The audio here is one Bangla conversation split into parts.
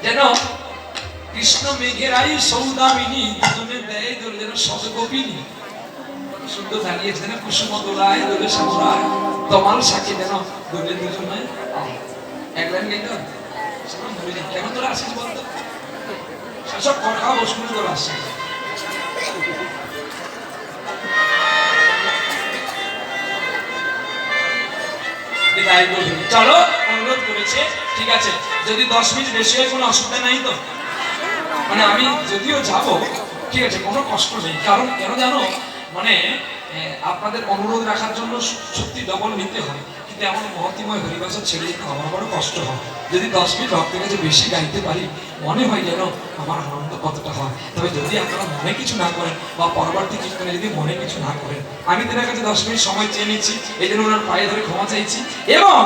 যেন কৃষ্ণ মেঘেরাই সৌদামিনী দুজনে দেয় দোলে যেন সদগোপিনী সুন্দর দাঁড়িয়েছে যেন কুসুম দোলায় দোলে সামরায় তমাল সাথে যেন দোলে দুজনে এক লাইন গাইতে হবে কেমন তোরা আসিস বলতো সব কথা বসুন তোরা আসছিস চলো অনুরোধ করেছে ঠিক আছে যদি 10 মিনিট বেশি হয় কোনো অসুবিধা নাই তো মানে আমি যদিও যাব ঠিক আছে কোনো কষ্ট নেই কারণ কেন জানো মানে আপনাদের অনুরোধ রাখার জন্য সত্যি ডবল নিতে হয় কিন্তু এমন মহতিময় হরিবাসা ছেড়ে দিতে আমার বড় কষ্ট হয় যদি 10 মিনিট ভক্তের কাছে বেশি গাইতে পারি মনে হয় যেন আমার আনন্দ কতটা হয় তবে যদি আপনারা মনে কিছু না করেন বা পরবর্তী কীর্তনে যদি মনে কিছু না করেন আমি তাদের কাছে 10 মিনিট সময় চেয়ে নিচ্ছি এই জন্য ওনার পায়ে ধরে ক্ষমা চাইছি এবং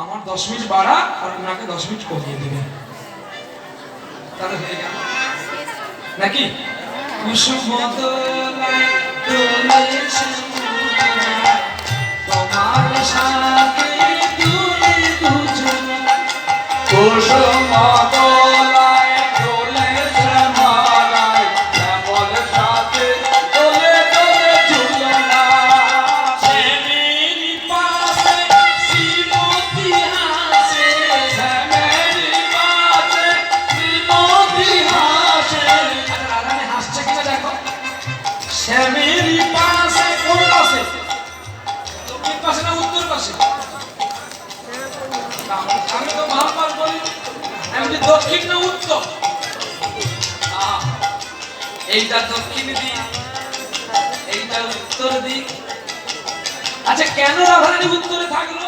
আমার 10 মিনিট বাড়া আর ওনাকে 10 মিনিট কমিয়ে দেবেন তাহলে হয়ে গেল নাকি কুসুম দোলায় দোলে তোমার সাথে দুলে দুজন কুসুম দোলায় দোলে শ্যামালায় শ্যামল সাথে দোলে দোলে ঝুলনা শ্যামেরি পাশে শ্রীমতী হাসে শ্যামেরি পাশে শ্রীমতী হাসে রাধারানী হাসছে কিনা দেখো শ্যামেরি পাশে কোন পাশে দক্ষিণ পাশে না উত্তর পাশে আমি তো মহাপাল বলি আমি দক্ষিণ না উত্তর এইটা দক্ষিণ দিক এইটা উত্তর দিক আচ্ছা কেন রাধারানী উত্তরে থাকলো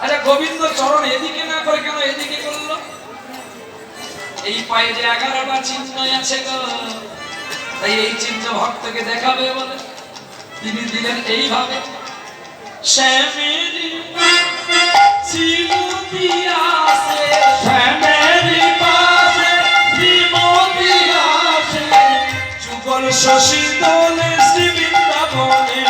আচ্ছা গোবিন্দ চরণ এদিকে না করে কেন এদিকে করলো এই পায়ে যে 11টা চিহ্ন আছে গো তাই এই চিহ্ন ভক্তকে দেখাবে বলে তিনি দিলেন এইভাবে শ্যামেরি শ্রীমতী আসে শ্যামেরি পাশে শ্রীমতী আসে যুগল শশী দোলে শ্রী বৃন্দাবনে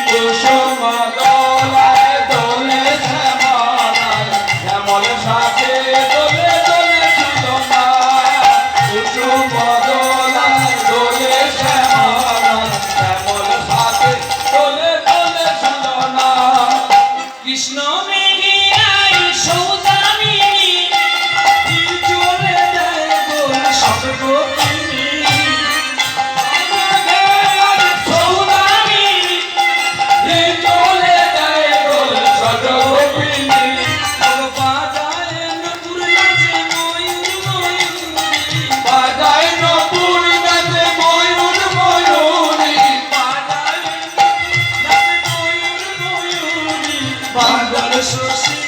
কুসুম দোলায় দোলে শ্যামলায় শ্যামল সাথে দোলে দোলে ঝুলনা কুসুম দোলায় দোলে শ্যামলায় শ্যামল সাথে দোলে দোলে ঝুলনা কৃষ্ণ মেঘেরাই সৌদামিনী চলে যায় গোল সদগোপিনী সৌদামিনী চলে যায় গোল সদগোপিনী বাজায় নপুর নাচে ময়ূর ময়ূরী বাজায় নপুর নাচে ময়ূর ময়ূরী বাজায় নাচে ময়ূর ময়ূরী বাজার শশী